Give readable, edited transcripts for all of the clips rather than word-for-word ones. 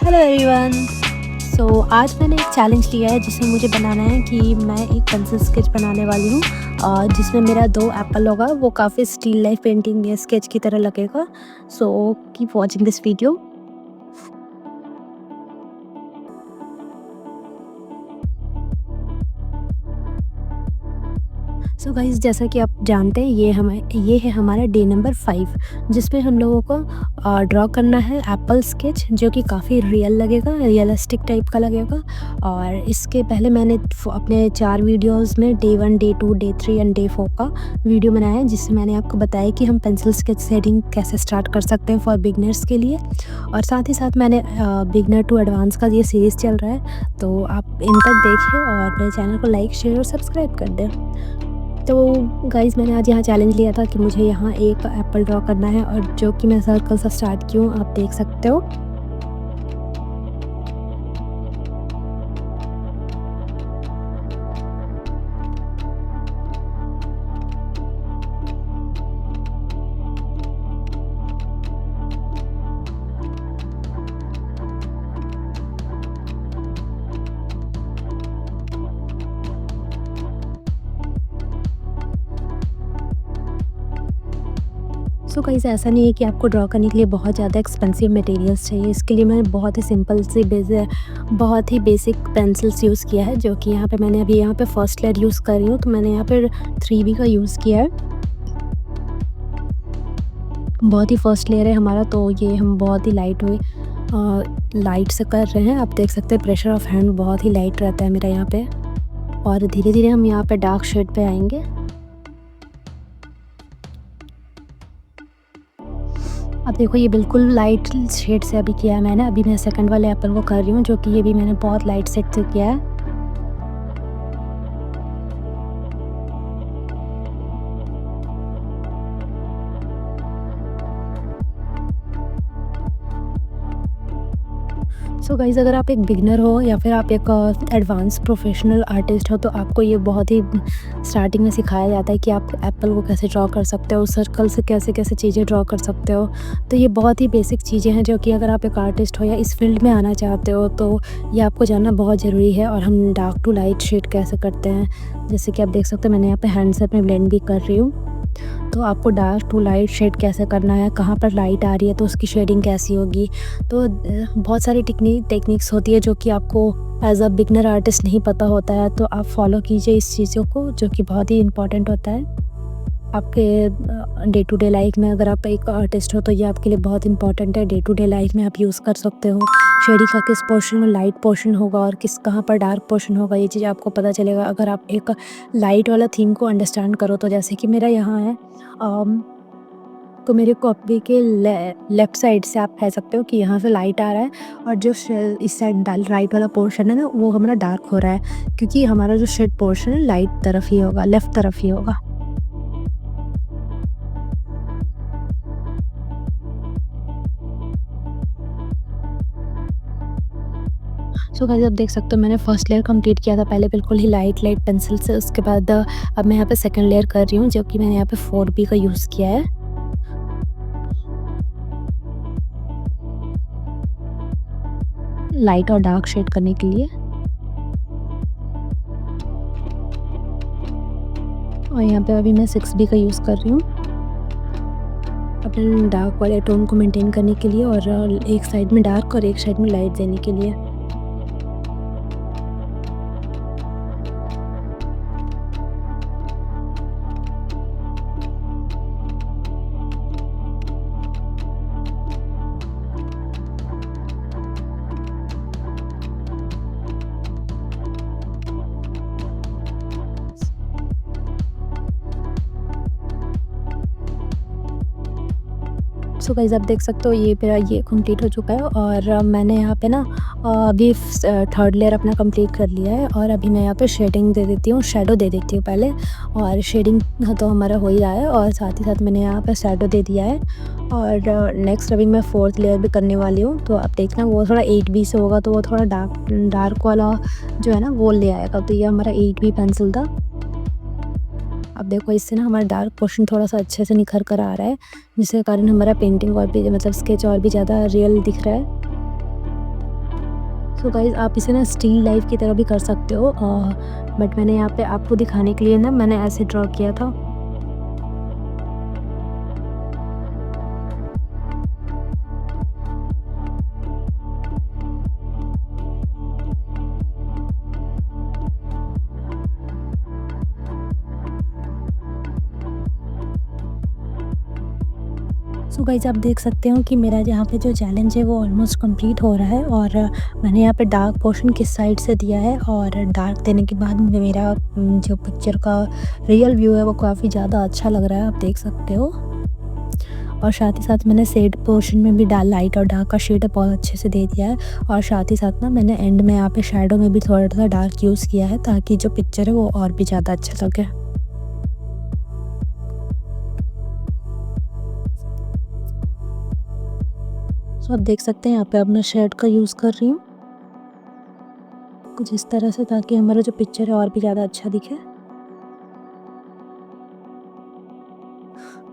Hello everyone. आज मैंने एक चैलेंज लिया है जिसमें मुझे बनाना है कि मैं एक पेंसिल स्केच बनाने वाली हूँ जिसमें मेरा 2 एप्पल होगा। वो काफ़ी स्टिल लाइफ पेंटिंग या स्केच की तरह लगेगा। Keep watching this video. Guys, जैसा कि आप जानते हैं ये है हमारा डे नंबर 5 जिसमें हम लोगों को ड्रॉ करना है एप्पल स्केच, जो कि काफ़ी रियल लगेगा, रियलिस्टिक टाइप का लगेगा। और इसके पहले मैंने अपने 4 वीडियोस में day 1, day 2, day 3 and day 4 का वीडियो बनाया है, जिसमें मैंने आपको बताया कि हम पेंसिल स्केच शेडिंग कैसे स्टार्ट कर सकते हैं फॉर बिगनर्स के लिए। और साथ ही साथ मैंने बिगनर टू एडवांस का ये सीरीज़ चल रहा है, तो आप इन तक देखें और मेरे चैनल को लाइक, शेयर और सब्सक्राइब कर दें। तो गाइज़, मैंने आज यहाँ चैलेंज लिया था कि मुझे यहाँ एक एप्पल ड्रॉ करना है, और जो कि मैं सर्कल से स्टार्ट की हूँ, आप देख सकते हो। गाइज़, ऐसा नहीं है कि आपको ड्रॉ करने के लिए बहुत ज़्यादा एक्सपेंसिव मटेरियल्स चाहिए। इसके लिए मैंने बहुत ही सिंपल सी बहुत ही बेसिक पेंसिल्स यूज़ किया है, जो कि यहाँ पे मैंने अभी यहाँ पे फर्स्ट लेयर यूज़ कर रही हूँ, तो मैंने यहाँ पर 3B का यूज़ किया है। बहुत ही फर्स्ट लेयर है हमारा, तो ये हम बहुत ही लाइट से कर रहे हैं। आप देख सकते हैं प्रेशर ऑफ हैंड बहुत ही लाइट रहता है मेरा यहाँ पे। और धीरे धीरे हम यहाँ पे डार्क शेड पे आएंगे। अब देखो, ये बिल्कुल लाइट शेड से अभी किया है मैंने। अभी मैं सेकंड वाले एप्पल को कर रही हूँ, जो कि ये भी मैंने बहुत लाइट शेड से किया है। गाइज़, अगर आप एक बिगिनर हो या फिर आप एक एडवांस प्रोफेशनल आर्टिस्ट हो, तो आपको ये बहुत ही स्टार्टिंग में सिखाया जाता है कि आप एप्पल को कैसे ड्रॉ कर सकते हो, सर्कल से कैसे कैसे चीज़ें ड्रॉ कर सकते हो। तो ये बहुत ही बेसिक चीज़ें हैं, जो कि अगर आप एक आर्टिस्ट हो या इस फील्ड में आना चाहते हो, तो ये आपको जानना बहुत ज़रूरी है। और हम डार्क टू लाइट शेड कैसे करते हैं, जैसे कि आप देख सकते हो, मैंने यहाँ पे हैंड से अपने ब्लेंड भी कर रही हूँ। तो आपको डार्क टू लाइट शेड कैसे करना है, कहाँ पर लाइट आ रही है तो उसकी शेडिंग कैसी होगी। तो बहुत सारी टेक्निक्स होती है, जो कि आपको एज अ बिगनर आर्टिस्ट नहीं पता होता है, तो आप फॉलो कीजिए इस चीज़ों को, जो कि बहुत ही इम्पोर्टेंट होता है आपके डे टू डे लाइफ में। अगर आप एक आर्टिस्ट हो तो ये आपके लिए बहुत इंपॉर्टेंट है। डे टू डे लाइफ में आप यूज़ कर सकते हो। शेडिंग का किस पोर्शन में लाइट पोर्शन होगा और कहाँ पर डार्क पोर्शन होगा, ये चीज़ आपको पता चलेगा अगर आप एक लाइट वाला थीम को अंडरस्टैंड करो। तो जैसे कि मेरा यहाँ है, तो मेरे कॉपी के लेफ़्ट साइड से आप कह सकते हो कि यहाँ से लाइट आ रहा है, और जो इस साइड राइट वाला पोर्शन है ना, वो हमारा डार्क हो रहा है, क्योंकि हमारा जो शेड पोर्शन है लाइट तरफ ही होगा, लेफ़्ट तरफ ही होगा। गाइस, आप देख सकते हो मैंने फर्स्ट लेयर कंप्लीट किया था पहले बिल्कुल ही लाइट पेंसिल से। उसके बाद अब मैं यहाँ पे सेकंड लेयर कर रही हूँ, जो कि मैंने यहाँ पे 4B का यूज़ किया है। लाइट और डार्क शेड करने के लिए। और यहाँ पे अभी मैं 6B का यूज़ कर रही हूँ अपने डार्क वाले टोन को मेंटेन करने के लिए, और एक साइड में डार्क और एक साइड में लाइट देने के लिए। गाइस, आप देख सकते हो ये मेरा ये कंप्लीट हो चुका है, और मैंने यहाँ पे ना अभी थर्ड लेयर अपना कंप्लीट कर लिया है। और अभी मैं यहाँ पे शेडिंग दे देती हूँ, शैडो दे देती हूँ पहले। और शेडिंग तो हमारा हो ही रहा है, और साथ ही साथ मैंने यहाँ पे शैडो दे दिया है। और नेक्स्ट अभी मैं फोर्थ लेयर भी करने वाली हूँ, तो आप देखना वो थोड़ा 8B से होगा, तो वो थोड़ा डार्क वाला जो है ना वो ले आएगा। तो ये हमारा 8B पेंसिल था। अब देखो, इससे ना हमारा डार्क पोर्शन थोड़ा सा अच्छे से निखर कर आ रहा है, जिसके कारण हमारा पेंटिंग और भी मतलब स्केच और भी ज़्यादा रियल दिख रहा है। सो गाइज़ आप इसे ना स्टिल लाइफ की तरह भी कर सकते हो, बट मैंने यहाँ पे आपको दिखाने के लिए ना मैंने ऐसे ड्रॉ किया था। सो गाइज़ आप देख सकते हो कि मेरा यहाँ पे जो चैलेंज है वो ऑलमोस्ट कंप्लीट हो रहा है, और मैंने यहाँ पे डार्क पोर्शन किस साइड से दिया है, और डार्क देने के बाद मेरा जो पिक्चर का रियल व्यू है वो काफ़ी ज़्यादा अच्छा लग रहा है, आप देख सकते हो। और साथ ही साथ मैंने शेड पोर्शन में भी लाइट और डार्क का शेड बहुत अच्छे से दे दिया है, और साथ ही साथ ना मैंने एंड में यहाँ पे शैडो में भी थोड़ा सा डार्क यूज़ किया है, ताकि जो पिक्चर है वो और भी ज़्यादा अच्छा लगे। सो आप देख सकते हैं यहाँ पे अब मैं शेड का यूज़ कर रही हूँ कुछ इस तरह से, ताकि हमारा जो पिक्चर है और भी ज़्यादा अच्छा दिखे।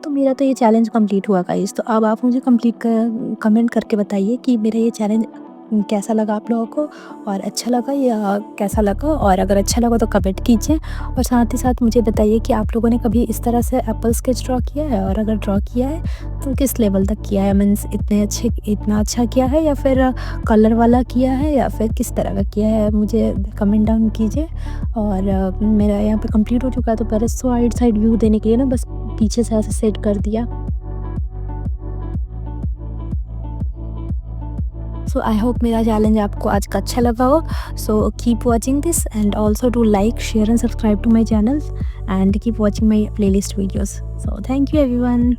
तो मेरा तो ये चैलेंज कंप्लीट हुआ गाइस। तो अब आप मुझे कमेंट करके बताइए कि मेरा ये चैलेंज कैसा लगा आप लोगों को, और अच्छा लगा या कैसा लगा, और अगर अच्छा लगा तो कमेंट कीजिए, और साथ ही साथ मुझे बताइए कि आप लोगों ने कभी इस तरह से एप्पल स्केच ड्रॉ किया है, और अगर ड्रॉ किया है तो किस लेवल तक किया है, मीन्स इतना अच्छा किया है, या फिर कलर वाला किया है, या फिर किस तरह का किया है, मुझे कमेंट डाउन कीजिए। और मेरा यहाँ पे कंप्लीट हो चुका है, तो पहले साइड व्यू देने के लिए ना बस पीछे से ऐसे सेट कर दिया। सो आई होप मेरा चैलेंज आपको आज का अच्छा लगा हो। So keep watching this, and also do like, share and subscribe to my channel, and keep watching my playlist videos. So thank you everyone.